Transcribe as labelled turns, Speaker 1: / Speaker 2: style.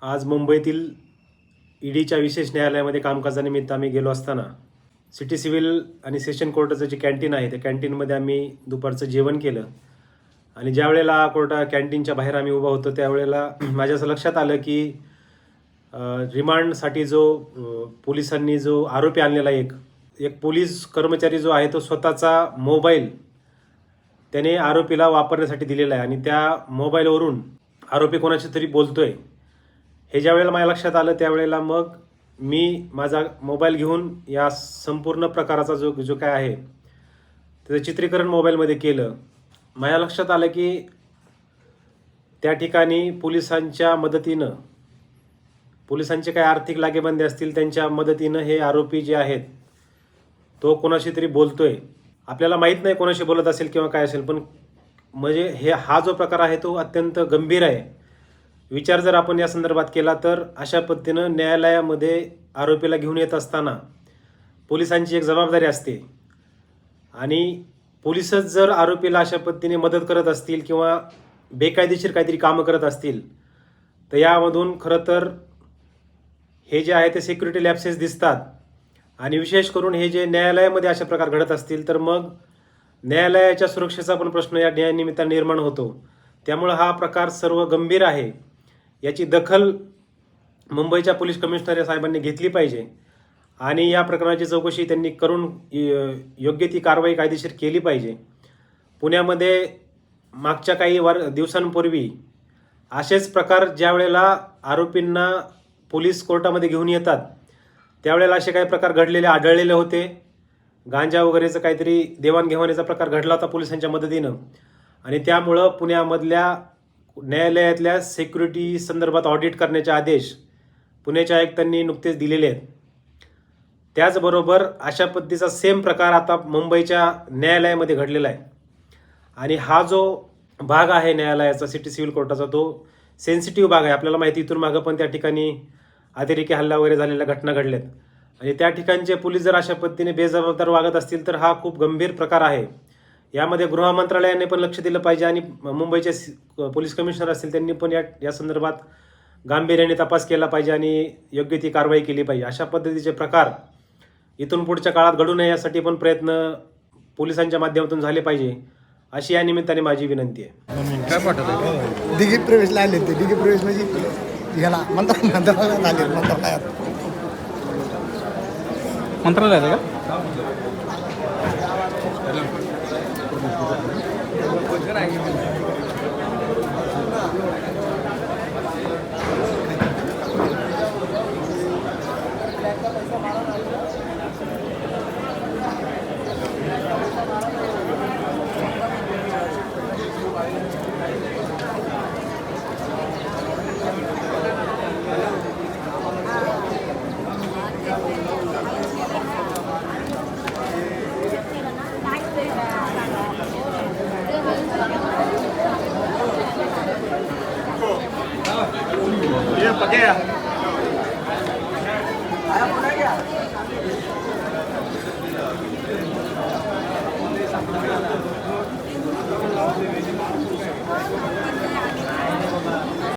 Speaker 1: आज मुंबईतील ईडीच्या विशेष न्यायालयामध्ये कामकाजानिमित्त आम्ही गेलो असताना सिटी सिव्हिल आणि सेशन कोर्टाचं जे कॅन्टीन आहे त्या कॅन्टीनमध्ये आम्ही दुपारचं जेवण केलं. आणि ज्या वेळेला कॅन्टीनच्या बाहेर आम्ही उभा होतो त्यावेळेला माझ्या असं लक्षात आलं की रिमांडसाठी जो पोलिसांनी जो आरोपी आणलेला एक पोलीस कर्मचारी जो आहे तो स्वतःचा मोबाईल त्याने आरोपीला वापरण्यासाठी दिलेला आहे आणि त्या मोबाईलवरून आरोपी कोणाशी तरी बोलतोय. हे ज्या वेळेला माझ्या लक्षात आलं त्यावेळेला मग मी माझा मोबाईल घेऊन या संपूर्ण प्रकाराचा जो काय आहे त्याचं चित्रीकरण मोबाईलमध्ये केलं. माझ्या लक्षात आलं की त्या ठिकाणी पोलिसांच्या मदतीनं पोलिसांचे काही आर्थिक लागेबंदे असतील त्यांच्या मदतीनं हे आरोपी जे आहेत तो कोणाशी तरी बोलतोय. आपल्याला माहीत नाही कोणाशी बोलत असेल किंवा काय असेल, पण म्हणजे हा जो प्रकार आहे तो अत्यंत गंभीर आहे. विचार जर आपण या संदर्भात केला तर अशा पद्धतीनं न्यायालयामध्ये आरोपीला घेऊन येत असताना पोलिसांची एक जबाबदारी असते आणि पोलिसच जर आरोपीला अशा पद्धतीने मदत करत असतील किंवा बेकायदेशीर काहीतरी कामं करत असतील तर यामधून खरं तर हे जे आहे ते सिक्युरिटी लॅप्सेस दिसतात. आणि विशेष करून हे जे न्यायालयामध्ये अशा प्रकार घडत असतील तर मग न्यायालयाच्या सुरक्षेचा पण प्रश्न या न्यायानिमित्ताने निर्माण होतो. त्यामुळं हा प्रकार सर्व गंभीर आहे. याची दखल मुंबईच्या पोलीस कमिशनर साहेबांनी घेतली पाहिजे आणि या प्रकरणाची चौकशी त्यांनी करून योग्य ती कारवाई कायदेशीर केली पाहिजे. पुण्यामध्ये मागच्या काही दिवसांपूर्वी असेच प्रकार ज्या वेळेला आरोपींना पोलीस कोर्टामध्ये घेऊन येतात त्यावेळेला असे काही प्रकार आढळलेले होते. गांजा वगैरेचं काहीतरी देवाणघेवाणीचा प्रकार घडला होता पोलिसांच्या मदतीनं आणि त्यामुळं पुण्यामधल्या न्यायालयातल्या सिक्युरिटी संदर्भात ऑडिट करण्याचे आदेश पुण्याच्या आयुक्तांनी नुकतेच दिलेले आहेत. त्याचबरोबर अशा पद्धतीचा सेम प्रकार आता मुंबईच्या न्यायालयामध्ये घडलेला आहे आणि हा जो भाग आहे न्यायालयाचा सिटी सिव्हिल कोर्टाचा तो सेन्सिटिव्ह भाग आहे. आपल्याला माहिती इथून मागं पण त्या ठिकाणी अतिरेकी हल्ला वगैरे झालेल्या घटना घडल्यात आणि त्या ठिकाणचे पोलीस जर अशा पद्धतीने बेजबाबदार वागत असतील तर हा खूप गंभीर प्रकार आहे. यामध्ये गृह मंत्रालयाने पण लक्ष दिलं पाहिजे आणि मुंबईचे पोलीस कमिशनर असतील त्यांनी पण या संदर्भात गांभीर्याने तपास केला पाहिजे आणि योग्य ती कारवाई केली पाहिजे. अशा पद्धतीचे प्रकार इथून पुढच्या काळात घडू नये यासाठी पण प्रयत्न पोलिसांच्या माध्यमातून झाले पाहिजे अशी या निमित्ताने माझी विनंती आहे.
Speaker 2: काय पाठवलं
Speaker 3: दिघी प्रवेशला आले ते दिघी प्रवेश म्हणजे ह्याला मंत्रालयात आले
Speaker 2: मंत्रालयात का?
Speaker 1: ये पके